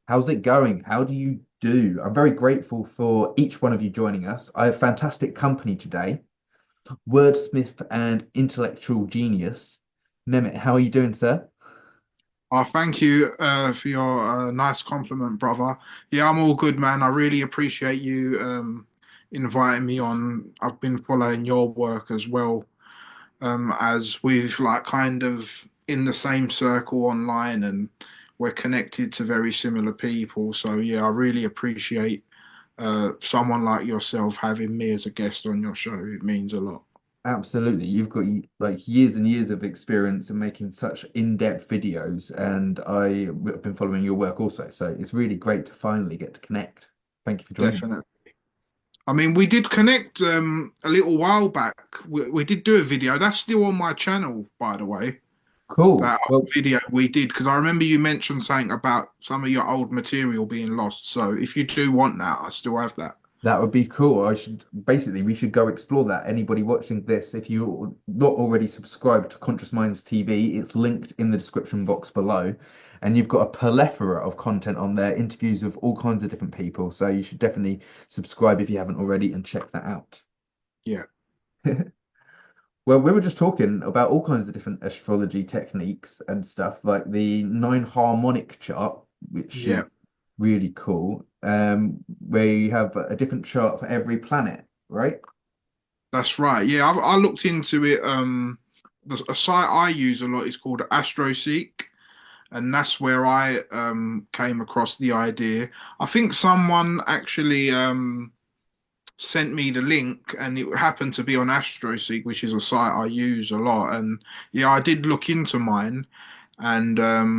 How's it going? How do you do? I'm very grateful for each one of you joining us. I have fantastic company today. Wordsmith and intellectual genius. Mehmet, how are you doing, sir? Oh, thank you for your nice compliment, brother. Yeah, I'm all good, man. I really appreciate you inviting me on. I've been following your work as well, as we've like kind of in the same circle online and we're connected to very similar people. So yeah, I really appreciate someone like yourself having me as a guest on your show. It means a lot. Absolutely. You've got like years and years of experience in making such in-depth videos, and I've been following your work also. So it's really great to finally get to connect. Thank you for joining. Definitely. I mean, we did connect a little while back. We did do a video. That's still on my channel, by the way. Cool. That Well, video we did because I remember you mentioned something about some of your old material being lost. So if you do want that, I still have that. that would be cool. We should go explore that. Anybody watching this, if you're not already subscribed to Conscious Minds TV, it's linked in the description box below. And you've got a plethora of content on there, interviews with all kinds of different people. So you should definitely subscribe if you haven't already and check that out. Yeah, Well, we were just talking about all kinds of different astrology techniques and stuff, like the nine harmonic chart, which yeah, is really cool, where you have a different chart for every planet, right? that's right. Yeah, I looked into it. A site I use a lot is called AstroSeek, and that's where I came across the idea. I think someone actually sent me the link and it happened to be on AstroSeek, which is a site I use a lot. And yeah, I did look into mine. And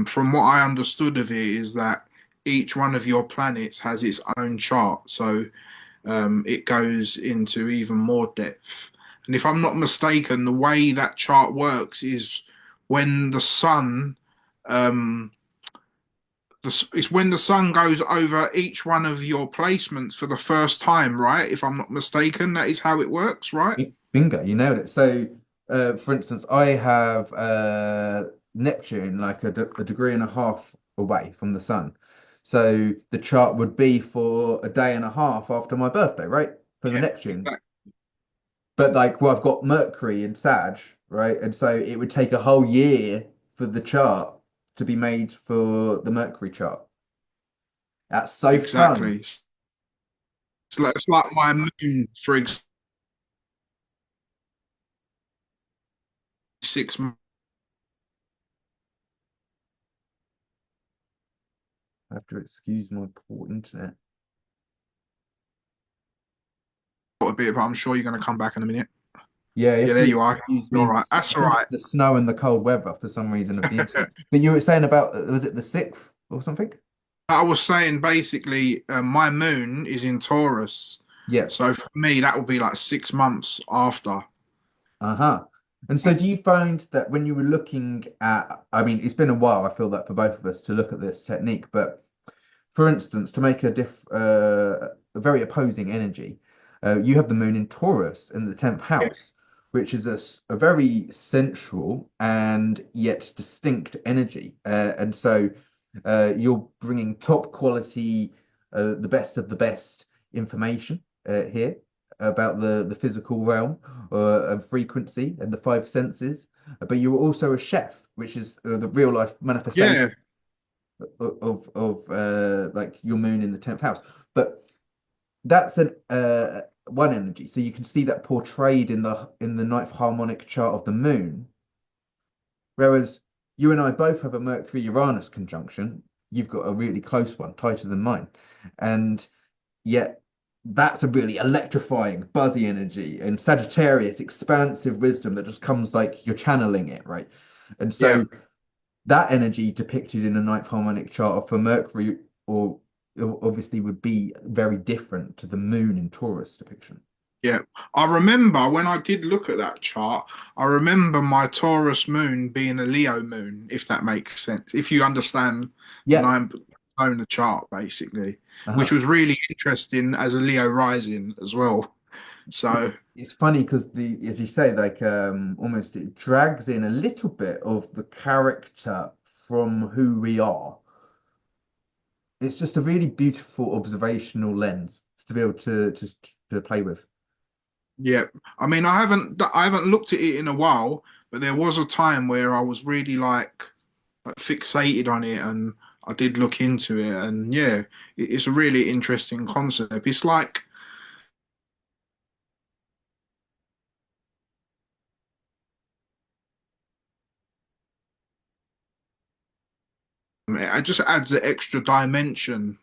from what I understood of it is that each one of your planets has its own chart. So it goes into even more depth. And if I'm not mistaken, the way that chart works is when the sun um, it's when the sun goes over each one of your placements for the first time, right? If I'm not mistaken, that is how it works, right? Bingo, you nailed it. So, for instance, I have Neptune like a degree and a half away from the sun. So the chart would be for a day and a half after my birthday, right? For the Yeah, Neptune. exactly. But like, well, I've got Mercury in Sag, right? And so it would take a whole year for the chart to be made for the Mercury chart. That's so fun. Exactly. It's like my moon, for example, 6 months. I have to excuse my poor internet. A bit, but I'm sure you're going to come back in a minute. Yeah, you Yeah, have there to you are. excuse You're all me. right. That's I all think right. it's the snow and the cold weather for some reason of the internet. But you were saying about, was it the 6th or something? I was saying basically, my moon is in Taurus. Yes. So for me, that will be like 6 months after. Uh-huh. And so do you find that when you were looking at, I mean, it's been a while, I feel that for both of us to look at this technique, but for instance, to make a very opposing energy, you have the moon in Taurus in the 10th house, which is a very sensual and yet distinct energy. And so you're bringing top quality, the best of the best information here about the physical realm and frequency and the five senses. But you're also a chef, which is the real life manifestation Yeah, of like your moon in the 10th house. But that's an one energy. So you can see that portrayed in the ninth harmonic chart of the moon. Whereas you and I both have a Mercury Uranus conjunction. You've got a really close one, tighter than mine. And yet that's a really electrifying, buzzy energy. And Sagittarius, expansive wisdom that just comes like you're channeling it, right? And yeah. so that energy depicted in a ninth harmonic chart for Mercury or obviously would be very different to the moon in Taurus depiction. Yeah, I remember when I did look at that chart, I remember my Taurus moon being a Leo moon, if that makes sense. If you understand the Yeah. nine owner chart, basically, which Uh-huh. was really interesting as a Leo rising as well. So, It's funny because the as you say, like almost it drags in a little bit of the character from who we are. it's just a really beautiful observational lens to be able to to play with. Yeah, I mean, I haven't looked at it in a while, but there was a time where I was really like fixated on it, and I did look into it, and yeah, it's a really interesting concept. It's like it just adds an extra dimension.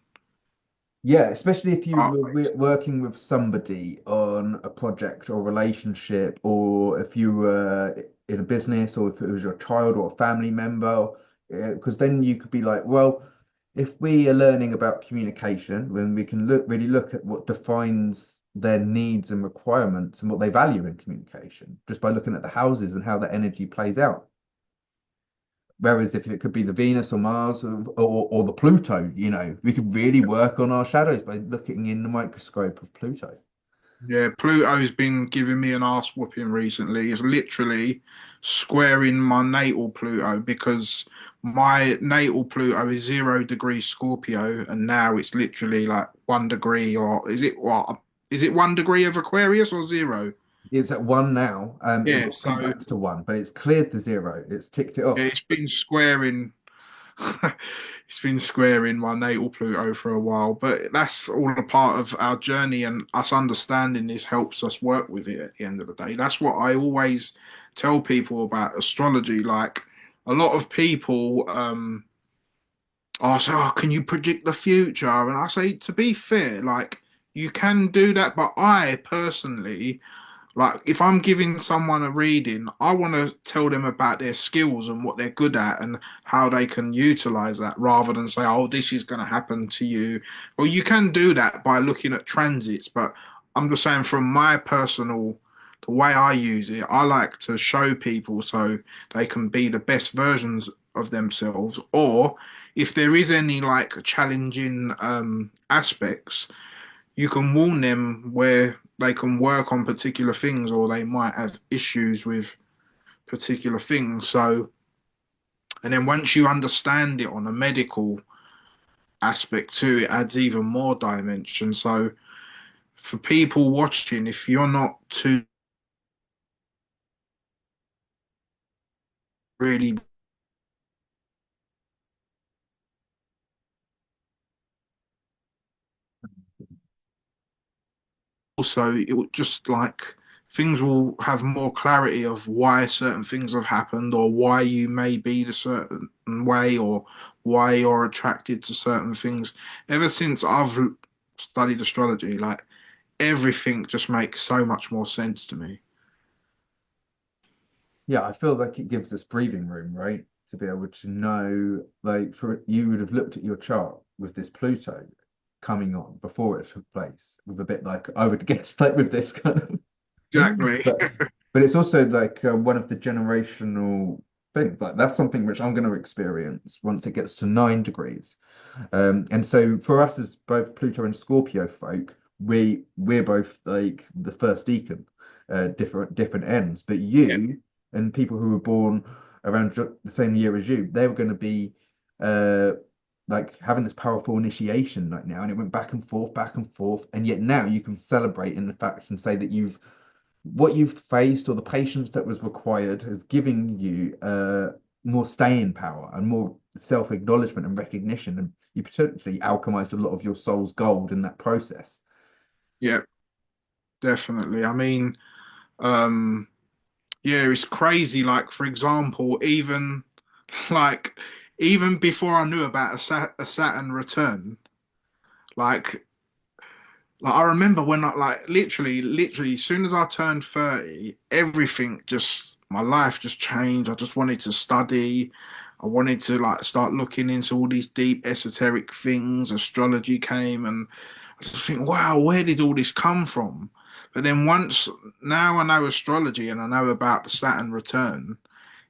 Yeah, especially if you Uh, were working with somebody on a project or relationship, or if you were in a business, or if it was your child or a family member, because then you could be like, well, if we are learning about communication, then we can really look at what defines their needs and requirements and what they value in communication, just by looking at the houses and how that energy plays out. Whereas if it could be the Venus or Mars or the Pluto, we could really work on our shadows by looking in the microscope of Pluto. Yeah, Pluto's been giving me an ass whooping recently. It's literally squaring my natal Pluto because my natal Pluto is 0 degrees Scorpio, and now it's literally like 1 degree, or is it what? Is it 1 degree of Aquarius or zero? It's at one now. It Yeah, will so come back to one, but it's cleared the zero. It's ticked it yeah, off. it's been squaring. It's been squaring my natal Pluto for a while, but that's all a part of our journey, and us understanding this helps us work with it at the end of the day. That's what I always tell people about astrology. Like a lot of people ask, "Oh, can you predict the future?" And I say, to be fair, like you can do that, but I personally like if I'm giving someone a reading, I want to tell them about their skills and what they're good at and how they can utilize that rather than say, "Oh, this is going to happen to you." Well, you can do that by looking at transits, but I'm just saying from my personal the way I use it, I like to show people so they can be the best versions of themselves, or if there is any like challenging aspects, you can warn them where they can work on particular things or they might have issues with particular things. So, and then once you understand it on a medical aspect too, it adds even more dimension. So, for people watching, if you're not too really also, it would just like things will have more clarity of why certain things have happened or why you may be the certain way or why you're attracted to certain things. Ever since I've studied astrology, like everything just makes so much more sense to me. Yeah, I feel like it gives us breathing room, right? To be able to know, like, for you would have looked at your chart with this Pluto coming on before it took place, with a bit like I would guess, like with this kind of. Exactly. But it's also like one of the generational things. Like that's something which I'm going to experience once it gets to 9 degrees. And so for us as both Pluto and Scorpio folk, we're both like the first deacon, different ends. But Yeah. you and people who were born around the same year as you, they were going to be uh like having this powerful initiation right now, and it went back and forth, and yet now you can celebrate in the fact and say that what you've faced or the patience that was required has given you more staying power and more self-acknowledgement and recognition, and you potentially alchemized a lot of your soul's gold in that process. Yeah, definitely. I mean, um, yeah, it's crazy. Like, for example, like even before I knew about a Saturn return, like I remember when I like literally, as soon as I turned 30, everything just my life just changed. I just wanted to study. I wanted to like start looking into all these deep esoteric things. Astrology came, and I just think, wow, where did all this come from? But then once now I know astrology and I know about the Saturn return,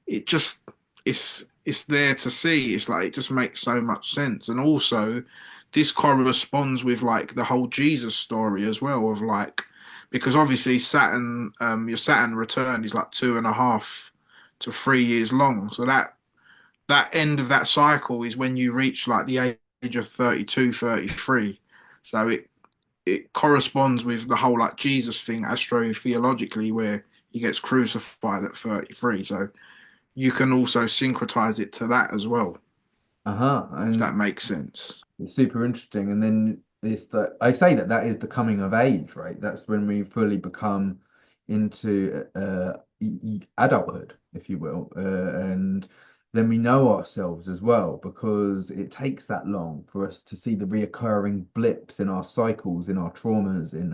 it just it's there to see. It's like it just makes so much sense. And also this corresponds with like the whole Jesus story as well of like because obviously Saturn your Saturn return is like 2.5 to 3 years long. So that end of that cycle is when you reach like the age age of 32, 33. So it corresponds with the whole like Jesus thing astrotheologically, where he gets crucified at 33. So you can also syncretize it to that as well, Uh-huh. if And that makes sense. it's super interesting. And then it's that I say that that is the coming of age, right? That's when we fully become into adulthood, if you will. And then we know ourselves as well, because it takes that long for us to see the reoccurring blips in our cycles, in our traumas, in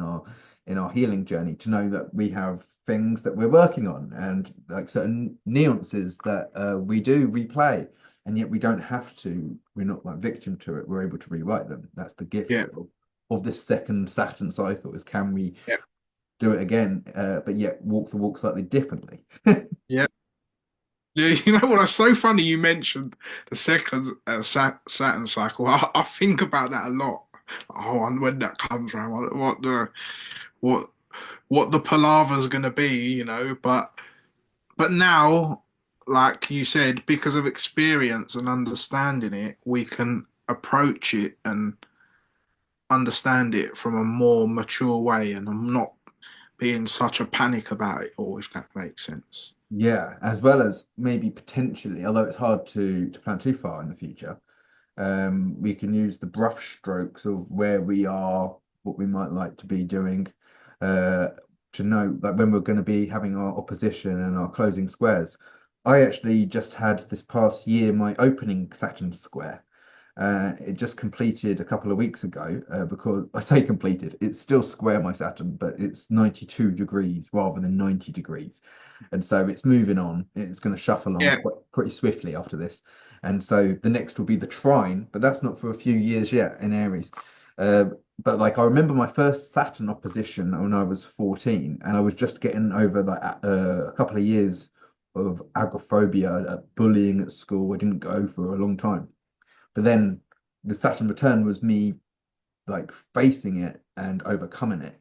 our healing journey, to know that we have things that we're working on and like certain nuances that we do replay, and yet we don't have to. We're not like victim to it. We're able to rewrite them. That's the gift Yeah, of this second Saturn cycle, is can we yeah, do it again, but yet walk the walk slightly differently. yeah. Yeah, you know what? That's so funny you mentioned the second Saturn cycle. I think about that a lot. Oh, and when that comes around, what what the palaver's gonna be, you know? But now, like you said, because of experience and understanding it, we can approach it and understand it from a more mature way, and I'm not being such a panic about it all, if that makes sense. Yeah, as well as maybe potentially, although it's hard to plan too far in the future, we can use the brush strokes of where we are, what we might like to be doing, uh, to know like when we're going to be having our opposition and our closing squares. I actually just had this past year my opening Saturn square. It just completed a couple of weeks ago, because I say completed, it's still square my Saturn, but it's 92 degrees rather than 90 degrees. And so it's moving on. It's going to shuffle on Yeah, quite, pretty swiftly after this. And so the next will be the trine, but that's not for a few years yet in Aries. Uh, but like I remember my first Saturn opposition when I was 14, and I was just getting over like a couple of years of agoraphobia, bullying at school. I didn't go for a long time. But then the Saturn return was me like facing it and overcoming it.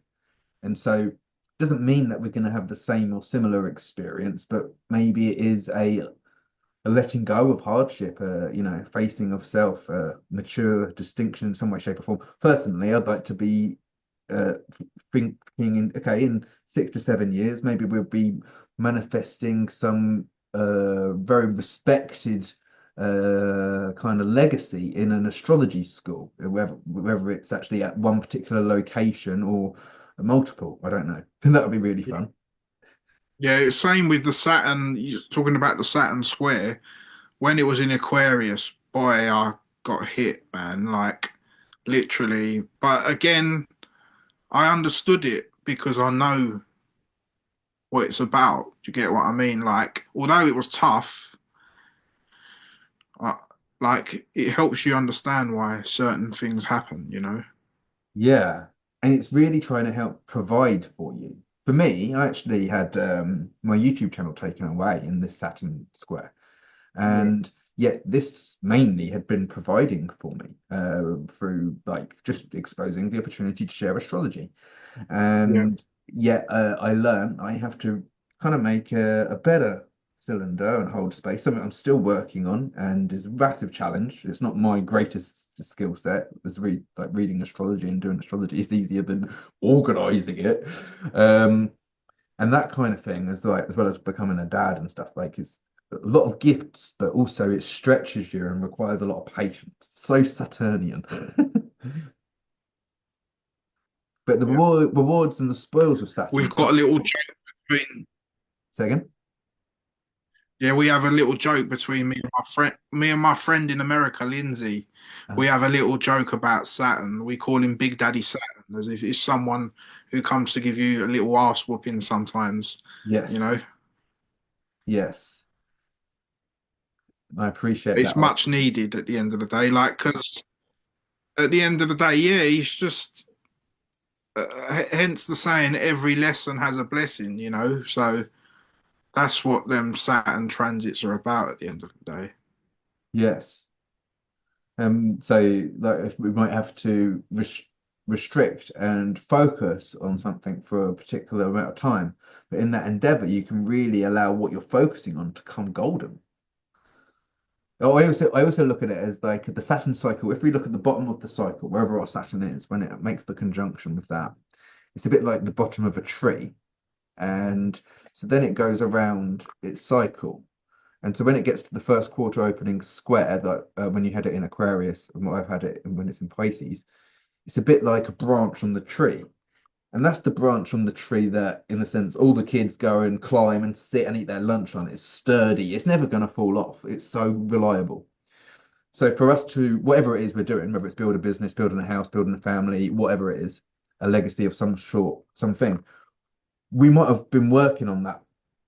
And so it doesn't mean that we're going to have the same or similar experience, but maybe it is a letting go of hardship, facing of self, mature distinction in some way, shape, or form. Personally, I'd like to be thinking okay, in 6 to 7 years, maybe we'll be manifesting some very respected kind of legacy in an astrology school, whether it's actually at one particular location or multiple. I don't know. And that would be really fun. yeah. Same with the Saturn. You're talking about the Saturn square. When it was in Aquarius, boy, I got hit, man. Like literally. But again, I understood it because I know what it's about. Do you get what I mean? Like, although it was tough, I, like it helps you understand why certain things happen, you know? Yeah, and it's really trying to help provide for you. For me, I actually had my YouTube channel taken away in this Saturn Square, Yeah. and yet this mainly had been providing for me through like just exposing the opportunity to share astrology. Yeah. And yet I learned I have to kind of make a better cylinder and hold space, something I'm still working on and is a massive challenge. It's not my greatest skill set. It's like reading astrology and doing astrology is easier than organizing it. Um, and that kind of thing is like, as well as becoming a dad and stuff, like it's a lot of gifts, but also it stretches you and requires a lot of patience. So Saturnian. But the Yeah. rewards and the spoils of Saturn We've are got a just little joke between, second. yeah, we have a little joke between me and my friend in America, Lindsay. Uh, We have a little joke about Saturn. We call him Big Daddy Saturn, as if it's someone who comes to give you a little ass whooping sometimes, you yes, know? yes, I appreciate It's that. much needed at the end of the day, like, because at the end of the day, yeah, he's just hence the saying, every lesson has a blessing, you know. So that's what them Saturn transits are about at the end of the day. Yes. So like if we might have to restrict and focus on something for a particular amount of time, but in that endeavor, you can really allow what you're focusing on to come golden. I also look at it as like the Saturn cycle. If we look at the bottom of the cycle, wherever our Saturn is, when it makes the conjunction with that, it's a bit like the bottom of a tree. And so then it goes around its cycle. And so when it gets to the first quarter opening square, that when you had it in Aquarius, and what I've had it when it's in Pisces, it's a bit like a branch on the tree. And that's the branch on the tree that, in a sense, all the kids go and climb and sit and eat their lunch on. It's sturdy. It's never going to fall off. It's so reliable. So for us to, whatever it is we're doing, whether it's build a business, building a house, building a family, whatever it is, a legacy of some sort, something, we might have been working on that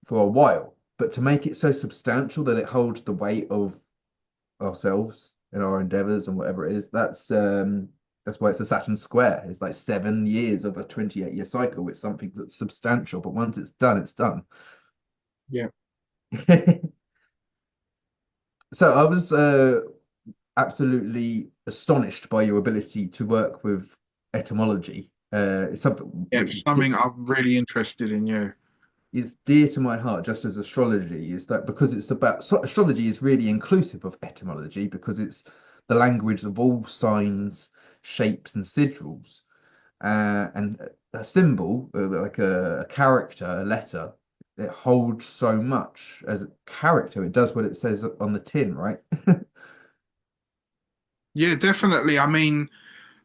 for a while, but to make it so substantial that it holds the weight of ourselves and our endeavors and whatever it is, that's why it's a Saturn square. It's like 7 years of a 28-year cycle. It's something that's substantial, but once it's done, it's done. Yeah. So I was absolutely astonished by your ability to work with etymology. It's something Yeah, which it's something I'm really interested in. Yeah. is dear to my heart, just as astrology is that because it's about astrology is really inclusive of etymology because it's the language of all signs, shapes, and sigils. And a symbol, like a character, a letter, it holds so much as a character. It does what it says on the tin, right? Yeah, definitely. I mean,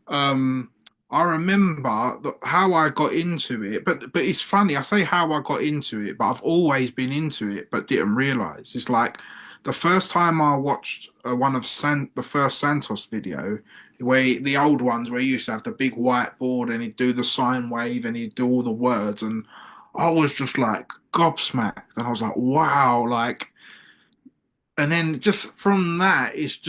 Um, I remember how I got into it, but it's funny. I say how I got into it, but I've always been into it, but didn't realize. It's like the first time I watched one of the first Santos video, the old ones where he used to have the big whiteboard and he'd do the sine wave and he'd do all the words, and I was just like gobsmacked, and I was like, wow, like, and then just from that, it's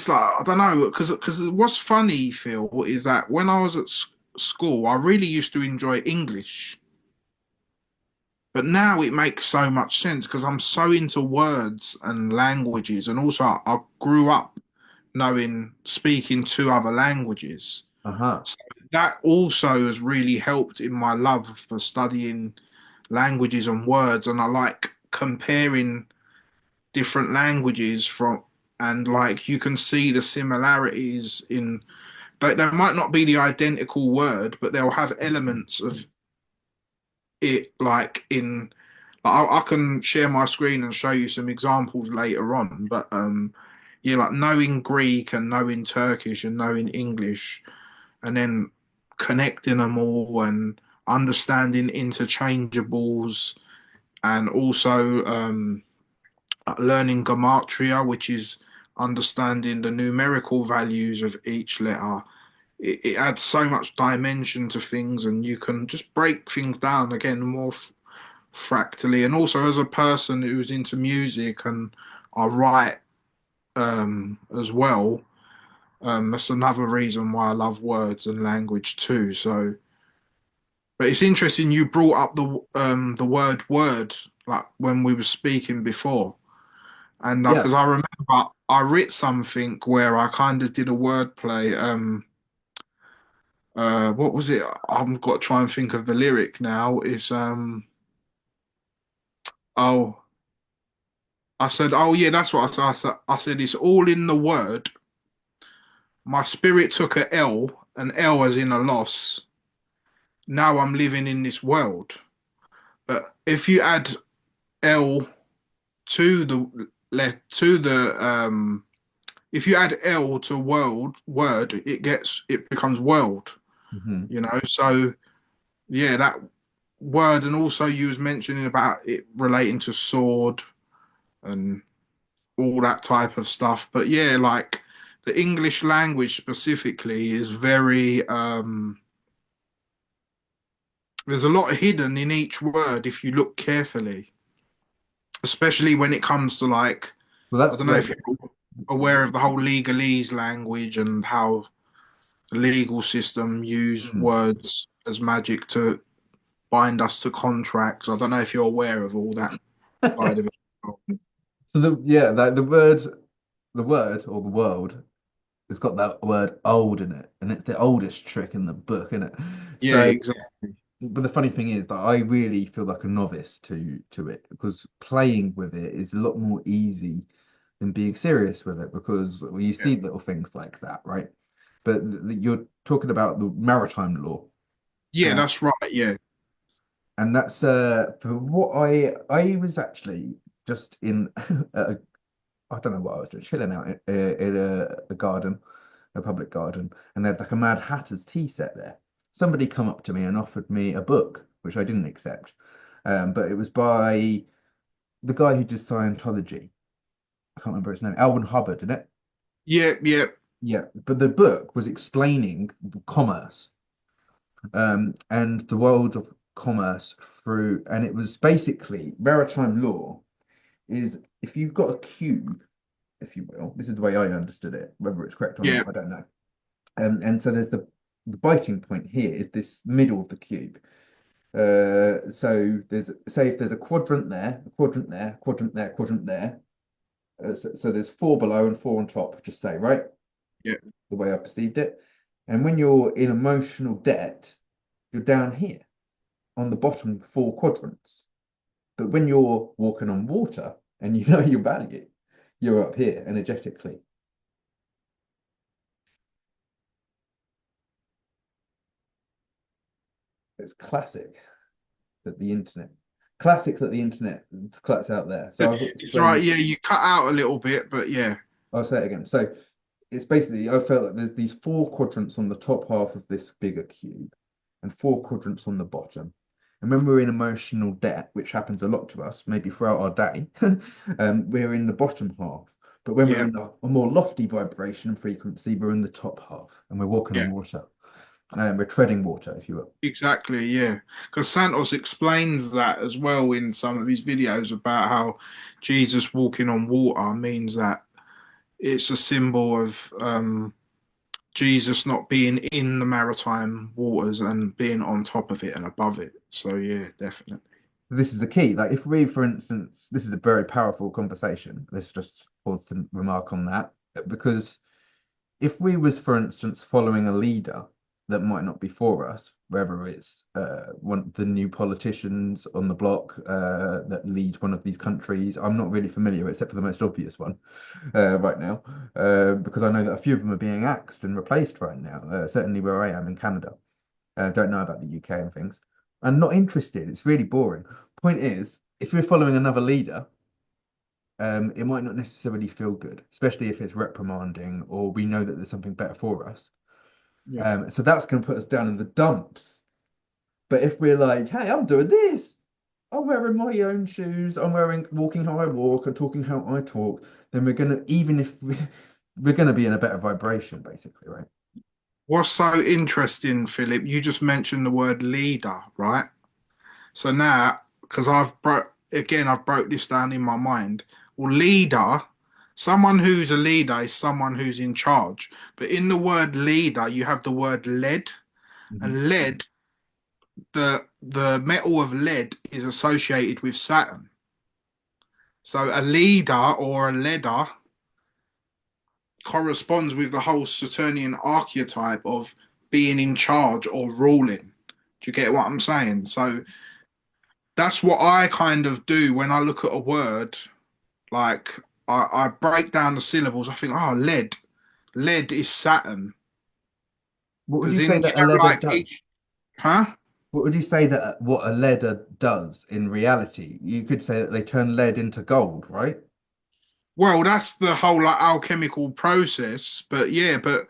like I don't know because what's funny, Phil, is that when I was at school, I really used to enjoy English, but now it makes so much sense because I'm so into words and languages, and also I grew up knowing speaking two other languages. Uh-huh. So that also has really helped in my love for studying languages and words, and I like comparing different languages from and like you can see the similarities in like they might not be the identical word, but they'll have elements of it like in I can share my screen and show you some examples later on, but yeah, like knowing Greek and knowing Turkish and knowing English and then connecting them all and understanding interchangeables and also learning gematria, which is understanding the numerical values of each letter. It adds so much dimension to things, and you can just break things down again more fractally. And also, as a person who's into music and I write as well, that's another reason why I love words and language too. So, but it's interesting you brought up the word like when we were speaking before. And Yeah. because I remember I writ something where I kind of did a wordplay. What was it? I've got to try and think of the lyric now. It's oh, I said, oh yeah, that's what I said. I said it's all in the word. My spirit took a L, an L as in a loss. Now I'm living in this world. But if you add L to the let to the if you add L to world word, it becomes world. Hmm. So yeah, that word, and also you was mentioning about it relating to sword and all that type of stuff. But yeah, like the English language specifically is very there's a lot hidden in each word if you look carefully, especially when it comes to like Well, I that's don't know like if you're aware of the whole legalese language and how the legal system use mm. words as magic to bind us to contracts. I don't know if you're aware of all that side of it. So the word or the world has got that word old in it, and it's the oldest trick in the book, isn't it? Yeah, So exactly. but the funny thing is that I really feel like a novice to it because playing with it is a lot more easy than being serious with it because well, you Yeah, see little things like that, right? But you're talking about the maritime law, yeah, uh, that's right. Yeah, and that's for what I was actually just in I don't know what I was doing, chilling out in a garden, a public garden, and they had like a Mad Hatter's tea set there. Somebody come up to me and offered me a book, which I didn't accept, but it was by the guy who did Scientology. I can't remember his name, Alvin Hubbard, isn't it? yeah, yeah, Yeah, but the book was explaining commerce and the world of commerce through, and it was basically maritime law is if you've got a cube, if you will, this is the way I understood it. Whether it's correct or yeah, not, I don't know. And so there's the biting point here is this middle of the cube. So there's say if there's a quadrant there, a quadrant there, quadrant there, quadrant there. So there's four below and four on top. Just say right yeah. the way I perceived it. And when you're in emotional debt, you're down here on the bottom four quadrants. But when you're walking on water and you know your value, you're up here energetically. It's classic that the internet cuts out there. So I've It's right. explained, Yeah, you cut out a little bit, but yeah, I'll say it again. So it's basically, I felt like there's these four quadrants on the top half of this bigger cube and four quadrants on the bottom. And when we're in emotional debt, which happens a lot to us, maybe throughout our day, we're in the bottom half. But when we're yeah, in a more lofty vibration and frequency, we're in the top half and we're walking yeah. on water. And we're treading water, if you will. Exactly, yeah. Because Santos explains that as well in some of his videos about how Jesus walking on water means that it's a symbol of Jesus not being in the maritime waters and being on top of it and above it. So yeah, definitely. This is the key. Like if we, for instance, this is a very powerful conversation. Let's just pause to remark on that because if we was, for instance, following a leader that might not be for us, whether it's one of the new politicians on the block that lead one of these countries, I'm not really familiar except for the most obvious one right now, because I know that a few of them are being axed and replaced right now. Certainly where I am in Canada. Don't know about the UK and things. I'm not interested. It's really boring. Point is, if you're following another leader, it might not necessarily feel good, especially if it's reprimanding or we know that there's something better for us. Yeah. So that's going to put us down in the dumps. But if we're like, hey, I'm doing this, I'm wearing my own shoes, I'm wearing walking how I walk and talking how I talk, then we're gonna even if we're gonna be in a better vibration, basically, right? What's so interesting, Philip, you just mentioned the word leader, right? So now, because I've broke this down in my mind. Well, leader, someone who's a leader is someone who's in charge. But in the word leader, you have the word lead, Mhm. and lead, the metal of lead is associated with Saturn. So a leader or a leader corresponds with the whole Saturnian archetype of being in charge or ruling. Do you get what I'm saying? So that's what I kind of do when I look at a word. Like I break down the syllables. I think, oh, lead. Lead is Saturn. What would Because you in, say you that a know, leader like does? each, huh? What would you say that what a leader does in reality? You could say that they turn lead into gold, right? Well, that's the whole like alchemical process. But yeah, but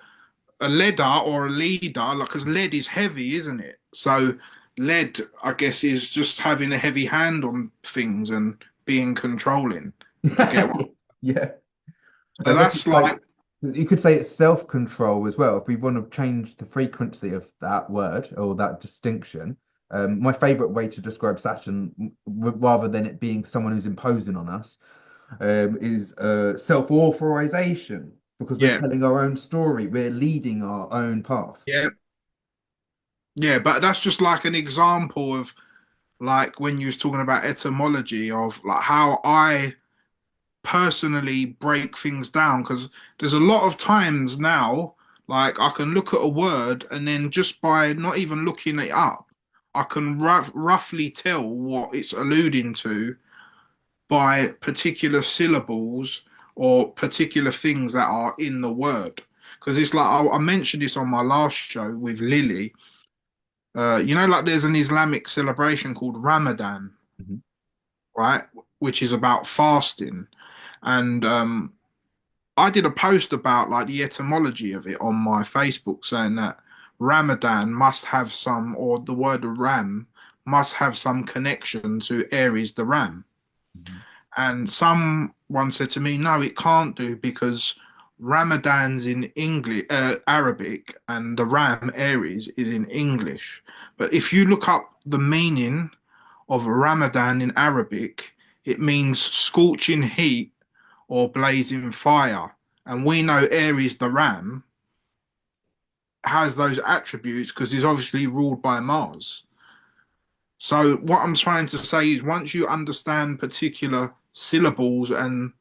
a leader or a leader, like, because lead is heavy, isn't it? So lead, I guess, is just having a heavy hand on things and being controlling. Do you get what? Yeah. I So guess it's that's like like, you could say it's self-control as well. If we want to change the frequency of that word or that distinction, my favorite way to describe Saturn, rather than it being someone who's imposing on us, is self-authorization because we're yeah, telling our own story. We're leading our own path. yeah, yeah. But that's just like an example of like when you was talking about etymology of like how I personally break things down because there's a lot of times now like I can look at a word and then just by not even looking it up I can roughly tell what it's alluding to by particular syllables or particular things that are in the word. Because it's like I mentioned this on my last show with Lily. Like there's an Islamic celebration called Ramadan, Mhm. right? Which is about fasting. And I did a post about like the etymology of it on my Facebook saying that Ramadan must have some, or the word ram must have some connection to Aries the ram. Mhm. And someone said to me, no, it can't do because Ramadan's in English, Arabic, and the ram Aries is in English. But if you look up the meaning of Ramadan in Arabic, it means scorching heat or blazing fire. And we know Aries the ram has those attributes because he's obviously ruled by Mars. So what I'm trying to say is once you understand particular syllables and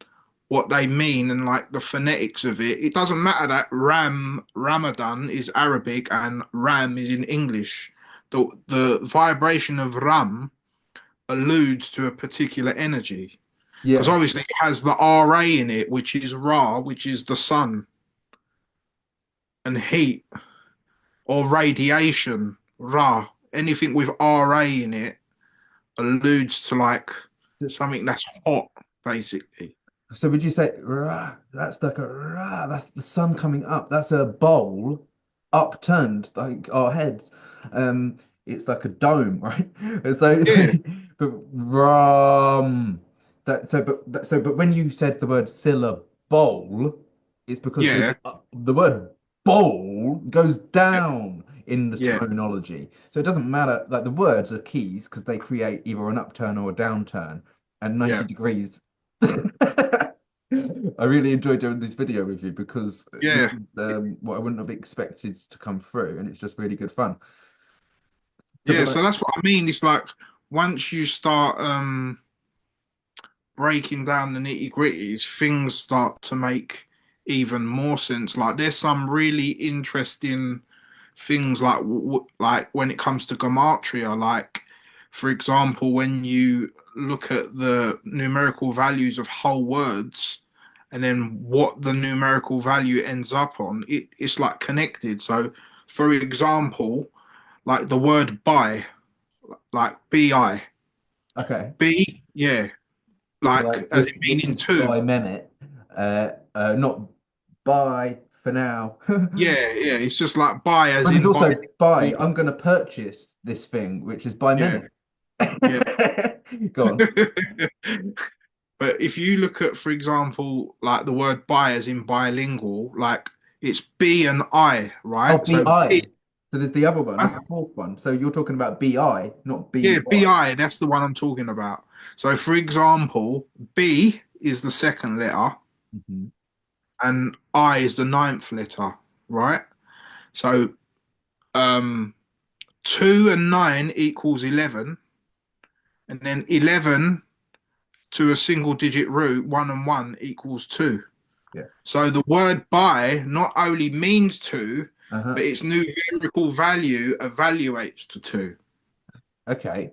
what they mean and like the phonetics of it, it doesn't matter that Ramadan is Arabic and Ram is in English. The vibration of Ram alludes to a particular energy because Yeah. obviously it has the RA in it, which is Ra, which is the sun and heat or radiation, Ra. Anything with RA in it alludes to like something that's hot, basically. So would you say rah, that's like a rah, that's the sun coming up. That's a bowl upturned like our heads. It's like a dome, right? And so Yeah, but rum but when you said the word syllable, it's because yeah, the word bowl goes down in the yeah, terminology. So it doesn't matter, like the words are keys because they create either an upturn or a downturn, and 90 yeah, degrees. I really enjoyed doing this video with you because this yeah, is what I wouldn't have expected to come through, and it's just really good fun. So, but yeah. So that's what I mean. It's like once you start breaking down the nitty gritties, things start to make even more sense. Like there's some really interesting things like like when it comes to gematria, like for example, when you look at the numerical values of whole words and then what the numerical value ends up on, it's like connected. So, for example, like the word buy, like bi, okay, yeah, so like like as in this meaning is two. by Mehmet, not bye for now. Yeah, yeah, it's just like buy as But it's in buy. also buy. I'm going to purchase this thing, which is by Yeah, Mehmet. yeah. Go on. But if you look at, for example, like the word bi as in bilingual, like it's B and I, Oh, right? So BI. B, So there's the other one. That's the fourth one. So you're talking about BI, not yeah, BY. BI, that's the one I'm talking about. So for example, B is the second letter Mhm. and I is the ninth letter, right? So um 2 and 9 equals 11, and then 11 to a single digit root, 1 and 1 equals 2. Yeah. So the word bi not only means two, Uh-huh. but its numerical value evaluates to two. Okay.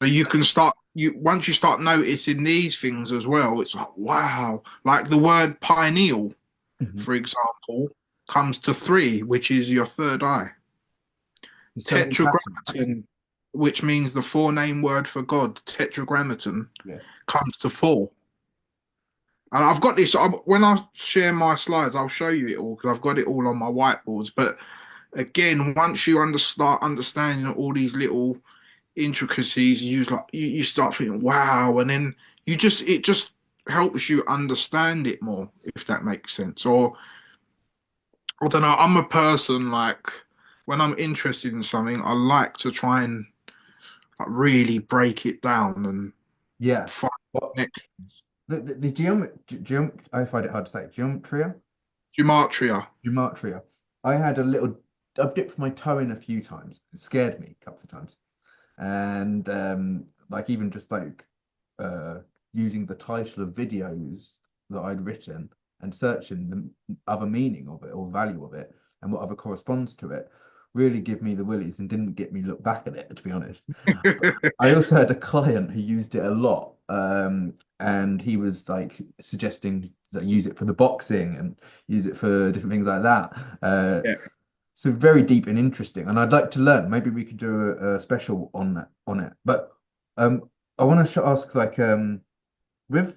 So you can start you once you start noticing these things as well, it's like wow. Like the word pineal, Mhm. for example, comes to three, which is your third eye. There's so many patterns. Tetragrammaton, which means the four-name word for God, tetragrammaton, Yes. comes to four. And I've got this. When I share my slides, I'll show you it all because I've got it all on my whiteboards. But again, once you start understanding all these little intricacies, you start thinking, wow, and then it just helps you understand it more, if that makes sense. Or I don't know, I'm a person like when I'm interested in something, I like to try and like, really break it down and Yeah. find Well, next the I find it hard to say. Geometria? gematria. Gematria. I had a little, I've dipped my toe in a few times. It scared me a couple of times. And like even just like uh using the title of videos that I'd written and searching the other meaning of it or value of it and what other corresponds to it really give me the willies and didn't get me look back at it, to be honest. I also had a client who used it a lot, and he was like suggesting that use it for the boxing and use it for different things like that. Yeah. So very deep and interesting, and I'd like to learn. Maybe we could do a special on that on it. But I want to ask, like, with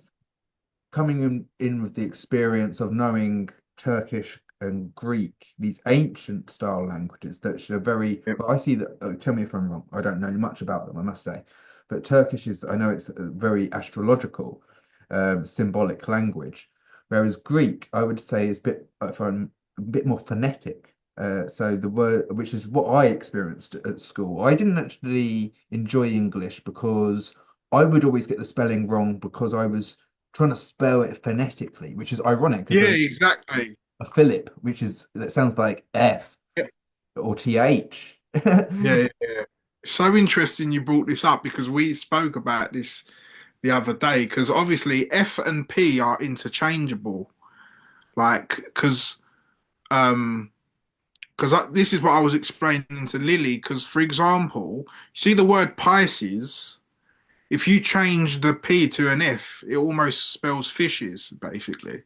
coming in with the experience of knowing Turkish and Greek, these ancient style languages that are very, Yeah. but I see that, tell me if I'm wrong, I don't know much about them, I must say. But Turkish is, I know it's a very astrological, symbolic language, whereas Greek, I would say, is a bit, if I'm a bit more phonetic. So the word, which is what I experienced at school. I didn't actually enjoy English because I would always get the spelling wrong because I was trying to spell it phonetically, which is ironic because Yeah, there's exactly. a Philip, which is that sounds like F Yeah, or TH. yeah, yeah. So interesting you brought this up because we spoke about this the other day because obviously F and P are interchangeable. Like, um, because this is what I was explaining to Lily. Because, for example, see the word Pisces. If you change the P to an F, it almost spells fishes, basically.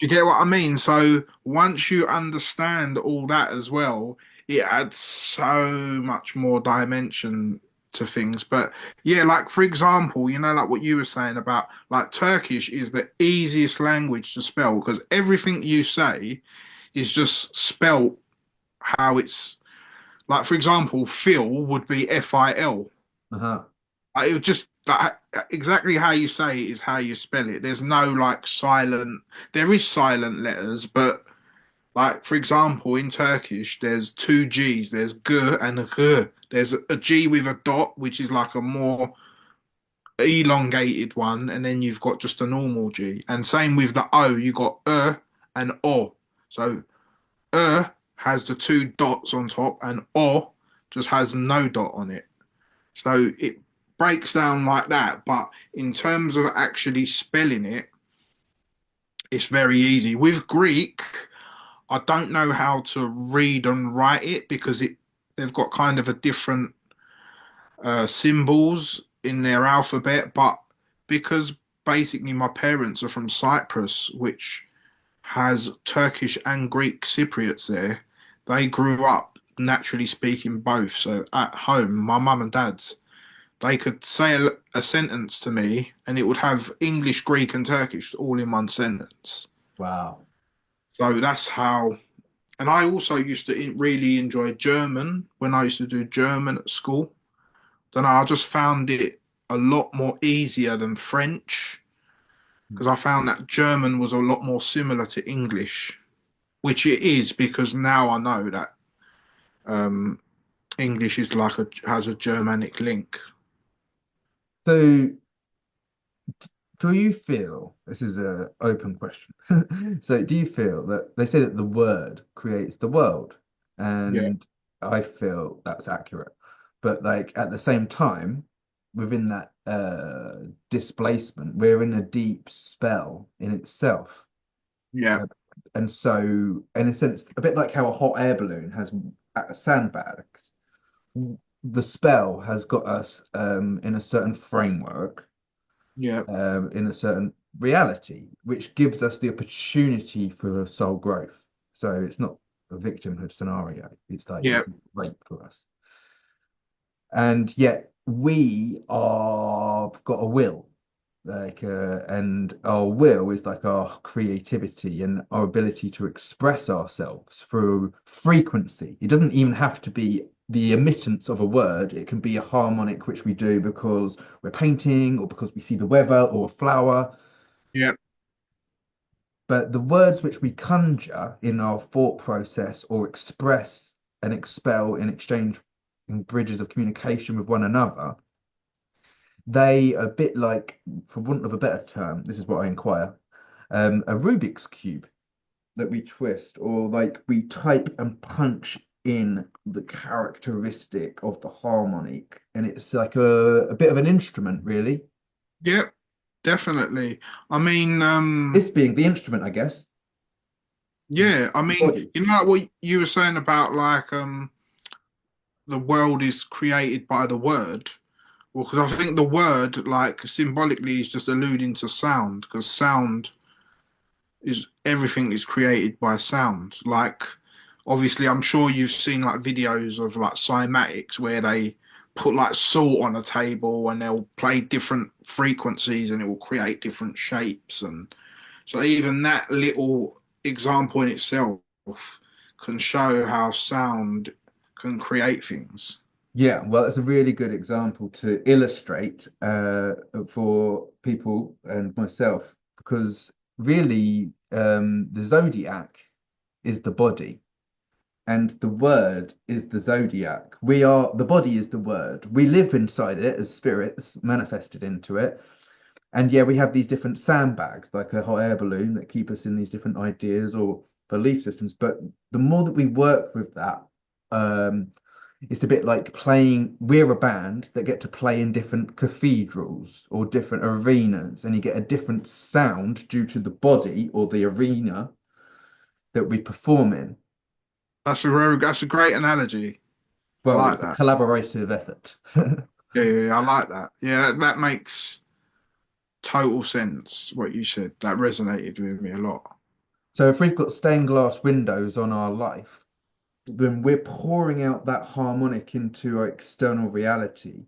You get what I mean? So once you understand all that as well, it adds so much more dimension to things. But yeah, like for example, like what you were saying about like Turkish is the easiest language to spell because everything you say is just spelt how it's like. For example, Phil would be Fil. Uh-huh. It would just like exactly how you say it is how you spell it. There's no like silent. There is silent letters, but like for example, in Turkish, there's two G's. There's g and a g. There's a G with a dot, which is like a more elongated one, and then you've got just a normal G. And same with the O, you got and o. So has the two dots on top, and o just has no dot on it. So it breaks down like that. But in terms of actually spelling it, it's very easy. With Greek, I don't know how to read and write it because they've got kind of a different symbols in their alphabet. But because basically my parents are from Cyprus, which has Turkish and Greek Cypriots there, they grew up naturally speaking both. So at home, my mum and dad's they could say a sentence to me and it would have English, Greek, and Turkish all in one sentence. Wow. So that's how. And I also used to really enjoy German when I used to do German at school. Then I just found it a lot more easier than French because I found that German was a lot more similar to English, which it is because now I know that um, English is like has a Germanic link. So do you feel, this is a open question. So do you feel that they say that the word creates the world? Yeah, And I feel that's accurate. But like at the same time, within that displacement, we're in a deep spell in itself. yeah, Uh, And so, in a sense, a bit like how a hot air balloon has sandbags, the spell has got us in a certain framework, yeah, in a certain reality, which gives us the opportunity for soul growth. So it's not a victimhood scenario. It's like yeah, this is great for us. And yet we are got a will, like and our will is like our creativity and our ability to express ourselves through frequency. It doesn't even have to be the emittance of a word. It can be a harmonic which we do because we're painting or because we see the weather or a flower. yeah, But the words which we conjure in our thought process or express and expel in exchange in bridges of communication with one another, they are a bit like, for want of a better term, this is what I inquire, a Rubik's cube that we twist, or like we type and punch in the characteristic of the harmonic, and it's like a bit of an instrument, really. yeah, definitely. I mean, This being the instrument, I guess. Yeah, I The mean, body. you know like what you were saying about like the world is created by the word. Well, because I think the word, like symbolically, is just alluding to sound, because sound is everything is created by sound. Like, obviously, I'm sure you've seen like videos of like cymatics where they put like salt on a table and they'll play different frequencies and it will create different shapes. And so, even that little example in itself can show how sound can create things. Yeah, well, it's a really good example to illustrate for people and myself because really the zodiac is the body and the word is the zodiac. We are the body is the word. We live inside it as spirits manifested into it. And yeah, we have these different sandbags, like a hot air balloon that keep us in these different ideas or belief systems. But the more that we work with that, um, it's a bit like playing. We're a band that get to play in different cathedrals or different arenas, and you get a different sound due to the body or the arena that we perform in. That's a great analogy. I Well, like it's a that. collaborative effort. Yeah, I like that. Yeah, that makes total sense what you said. That resonated with me a lot. So if we've got stained glass windows on our life, then we're pouring out that harmonic into our external reality.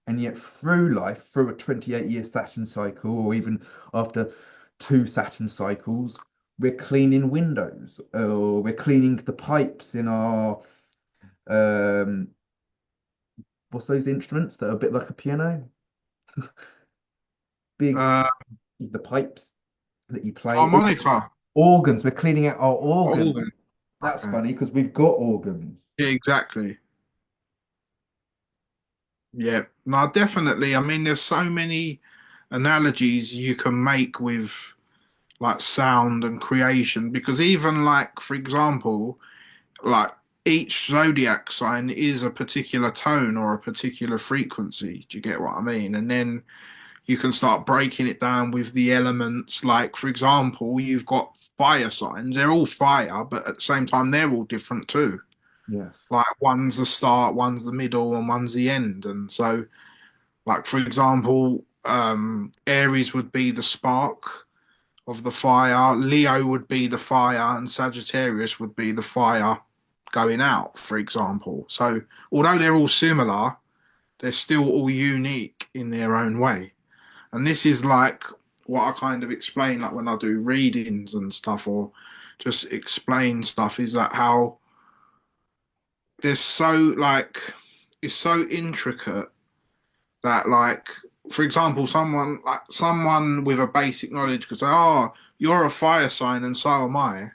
And yet, through life, through a 28-year Saturn cycle, or even after two Saturn cycles, we're cleaning windows or we're cleaning the pipes in our, um, what's those instruments that are a bit like a piano? Big, Uh, the pipes that you play. harmonica. Organs, we're cleaning out our organs. Organ. That's Okay. funny because we've got organs. Yeah, exactly. Yeah. No, definitely. I mean, there's so many analogies you can make with like sound and creation because even like, for example, like each zodiac sign is a particular tone or a particular frequency. Do you get what I mean? And then you can start breaking it down with the elements. Like, for example, you've got fire signs. They're all fire, but at the same time, they're all different too. Yes. Like, one's the start, one's the middle, and one's the end. And so, like, for example, Aries would be the spark of the fire, Leo would be the fire, and Sagittarius would be the fire going out, for example. So, although they're all similar, they're still all unique in their own way. And this is like what I kind of explain, like when I do readings and stuff, or just explain stuff, is that how there's so like it's so intricate that like for example, someone with a basic knowledge could say, "Oh, you're a fire sign and so am I.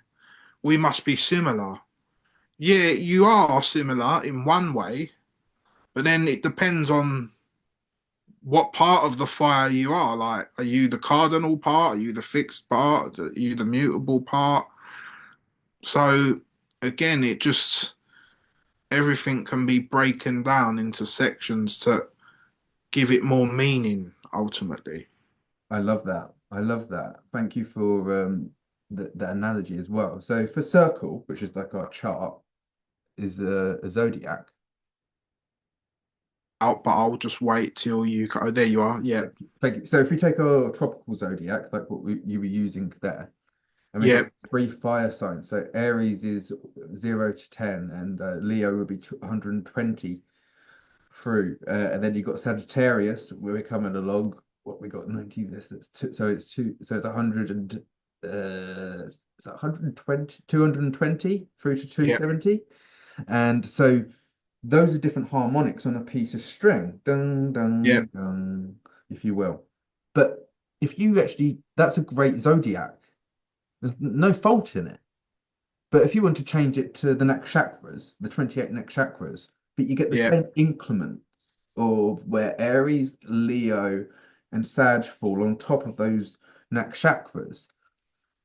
We must be similar." Yeah, you are similar in one way, but then it depends on what part of the fire you are. Like, are you the cardinal part? Are you the fixed part? Are you the mutable part? So again, it just everything can be broken down into sections to give it more meaning ultimately. I love that. I love that. Thank you for the analogy as well. So for circle, which is like our chart, is a zodiac. Out, but I'll just wait till you. Oh, there you are. Yeah, Thank you. So if we take our tropical zodiac, like you were using there, and we've got yeah, three fire signs. So Aries is 0 to 10, and Leo would be 120 through, and then you've got Sagittarius where we're coming along. What we got 90 this that's two, so it's two so it's 100 and it's 120 220 through to yeah, 270, and so those are different harmonics on a piece of string, dun yeah, dun dun, if you will. But if you actually, that's a great zodiac. There's no fault in it. But if you want to change it to the nakshatras, the 28 nakshatras, but you get the yeah, same increment of where Aries, Leo, and Sag fall on top of those nakshatras,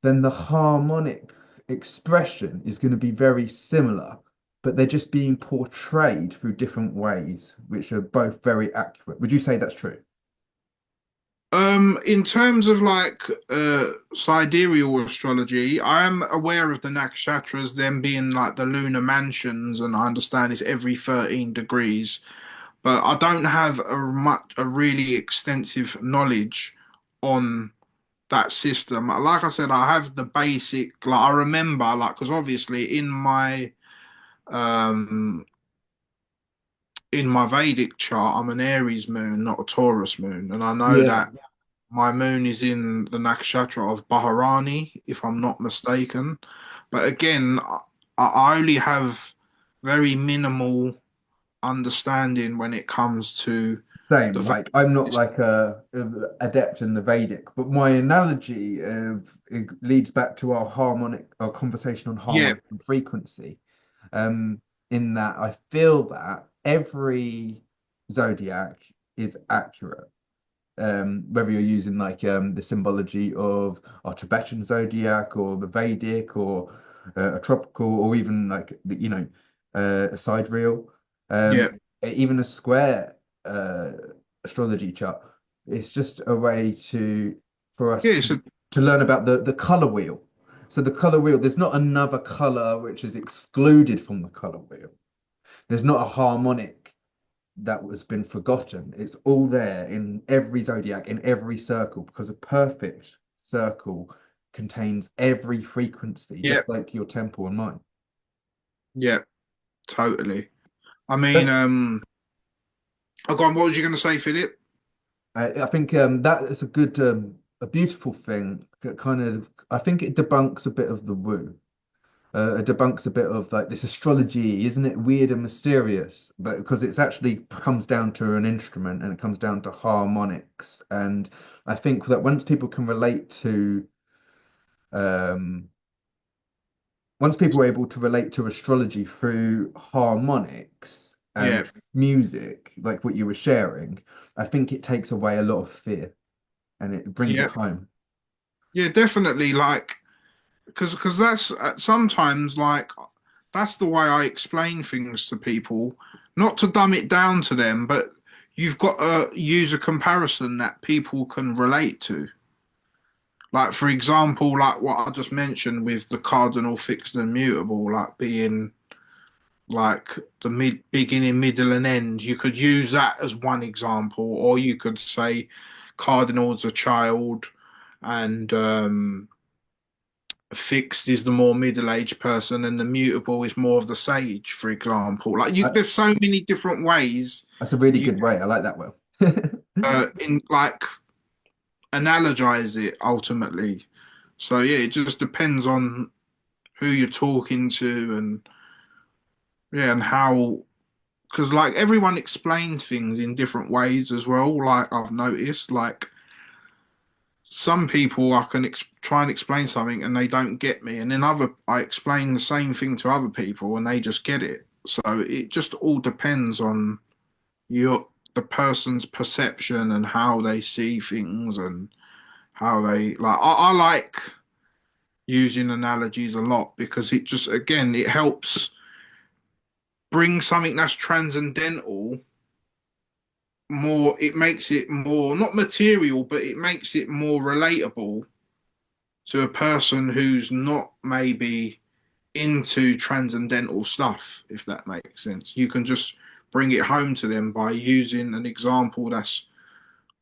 then the harmonic expression is going to be very similar, but they're just being portrayed through different ways, which are both very accurate. Would you say that's true? In terms of like sidereal astrology, I am aware of the nakshatras, them being like the lunar mansions, and I understand it's every 13 degrees. But I don't have a really extensive knowledge on that system. Like I said, I have the basic. Like I remember, like because obviously um in my Vedic chart, I'm an Aries moon, not a Taurus moon, and I know Yeah, that my moon is in the nakshatra of Baharani, if I'm not mistaken. But again, I only have very minimal understanding when it comes to the same. Like I'm not Vedic. like a adept in the Vedic, but my analogy of it leads back to our conversation on Yeah, harmonic and frequency. Um, in that I feel that every zodiac is accurate. Whether you're using like the symbology of our Tibetan zodiac or the Vedic or a tropical or even like a sidereal, yeah, even a square astrology chart. It's just a way for us yeah. So to learn about the color wheel. So the color wheel, there's not another color which is excluded from the color wheel. There's not a harmonic that was been forgotten. It's all there in every zodiac, in every circle, because a perfect circle contains every frequency, yeah, just like your temple and mine. yeah, totally. I mean, But oh, go on, what was you going to say, Philip? I think that is a beautiful thing. That kind of, I think it debunks a bit of the woo. It debunks a bit of like this astrology, isn't it weird and mysterious? But because it's actually comes down to an instrument and it comes down to harmonics. And I think that um, once people are able to relate to astrology through harmonics Yeah, and music, like what you were sharing, I think it takes away a lot of fear and it brings it yeah, home. yeah, definitely. Like, because that's sometimes like that's the way I explain things to people, not to dumb it down to them, but you've got to use a comparison that people can relate to. Like, for example, like what I just mentioned with the cardinal fixed and mutable, like being like the beginning, middle, and end. You could use that as one example, or you could say cardinal's a child, and fixed is the more middle-aged person, and the mutable is more of the sage, for example. Like you, I, there's so many different ways that's a really you good way. I like that, Will. in like analogize it ultimately. So yeah, it just depends on who you're talking to and yeah, and how because like everyone explains things in different ways as well. Like I've noticed, like some people I can try and explain something and they don't get me, and then other I explain the same thing to other people and they just get it. So it just all depends on your the person's perception and how they see things and how they like. I like using analogies a lot because it just again it helps bring something that's transcendental more, it makes it more not material, but it makes it more relatable to a person who's not maybe into transcendental stuff, if that makes sense. You can just bring it home to them by using an example that's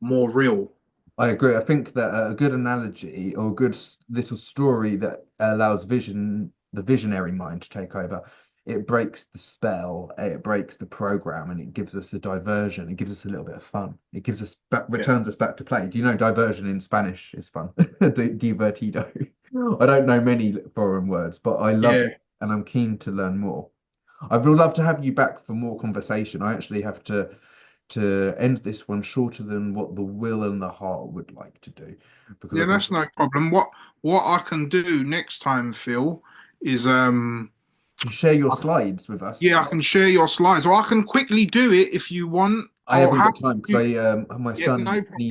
more real. I agree. I think that a good analogy or a good little story that allows the visionary mind to take over, it breaks the spell, it breaks the program, and it gives us a diversion. It gives us a little bit of fun. It gives us back, Yeah. returns us back to play. Do you know diversion in Spanish is fun? Divertido. I don't know many foreign words, but I love Yeah. it, and I'm keen to learn more. I would love to have you back for more conversation. I actually have to end this one shorter than what the will and the heart would like to do because Yeah, I can that's no problem. What I can do next time, Phil, is you share your slides with us. yeah, I can share your slides, or I can quickly do it if you want. I Or haven't how got time because you? I my Yeah, son no problem.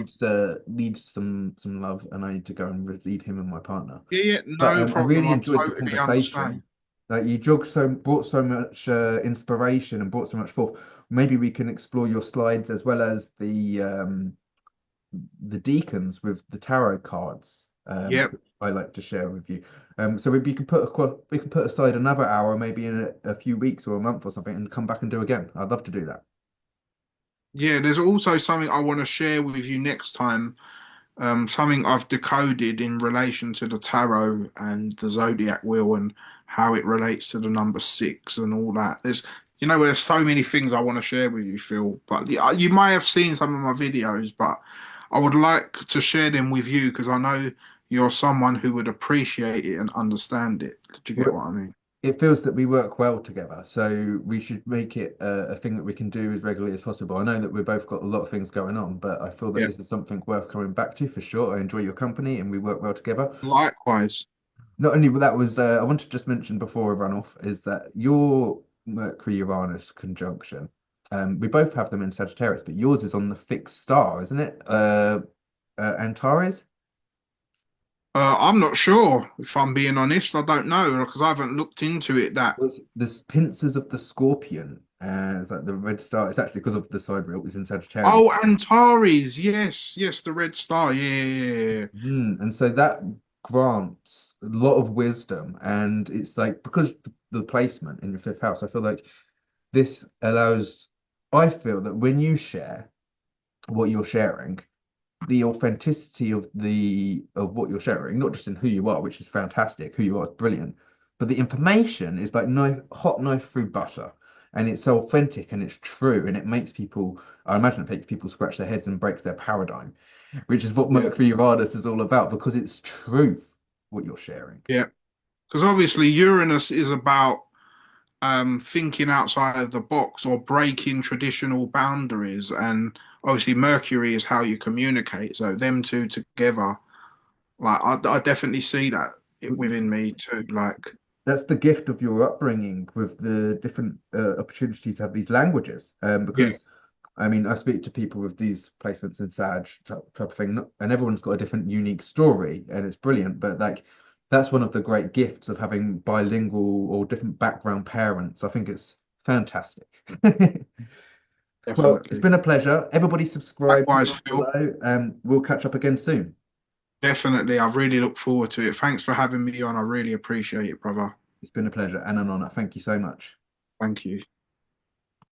needs some love and I need to go and relieve him and my partner. Yeah, yeah, But no I problem. really I enjoyed the totally understand. conversation. Like you brought so much inspiration and brought so much forth. Maybe we can explore your slides as well as the deacons with the tarot cards. Yep. I like to share with you. So maybe you can we can put aside another hour, maybe in a few weeks or a month or something, and come back and do again. I'd love to do that. Yeah, there's also something I want to share with you next time. Something I've decoded in relation to the tarot and the zodiac wheel and how it relates to the number six and all that. There's so many things I want to share with you, Phil. But you may have seen some of my videos, but I would like to share them with you because I know you're someone who would appreciate it and understand it. Do you get Well, what I mean? it feels that we work well together, so we should make it a thing that we can do as regularly as possible. I know that we've both got a lot of things going on, but I feel that Yeah. this is something worth coming back to for sure. I enjoy your company and we work well together. Likewise. Not only that was, I want to just mention before we run off, is that your Mercury-Uranus conjunction, we both have them in Sagittarius, but yours is on the fixed star, isn't it? Antares? I'm not sure if I'm being honest. I don't know because I haven't looked into it that. Was the pincers of the Scorpion, it's like the red star. It's actually because of the sidereal. It was in Sagittarius. Oh, Antares. Yes, yes, the red star. Yeah, yeah, yeah. And so that grants a lot of wisdom, and it's like because the placement in your fifth house, I feel like this allows. I feel that when you share what you're sharing, the authenticity of what you're sharing, not just in who you are, which is fantastic, who you are is brilliant, but the information is like knife, hot knife through butter, and it's so authentic and it's true, and it makes people, I imagine it makes people scratch their heads and breaks their paradigm, which is what Yeah. Mercury Uranus is all about because it's truth what you're sharing. Yeah. Because obviously Uranus is about thinking outside of the box or breaking traditional boundaries, and obviously Mercury is how you communicate. So them two together, like I definitely see that within me too. Like, That's the gift of your upbringing with the different opportunities to have these languages. yeah, Because I mean, I speak to people with these placements in Sag type of thing, and everyone's got a different, unique story, and it's brilliant. But like, that's one of the great gifts of having bilingual or different background parents. I think it's fantastic. Well, it's definitely. been a pleasure. Everybody subscribe, Likewise, comment Phil. below, and we'll catch up again soon. Definitely. I really look forward to it. Thanks for having me on. I really appreciate it, brother. It's been a pleasure and an honor. Thank you so much. Thank you.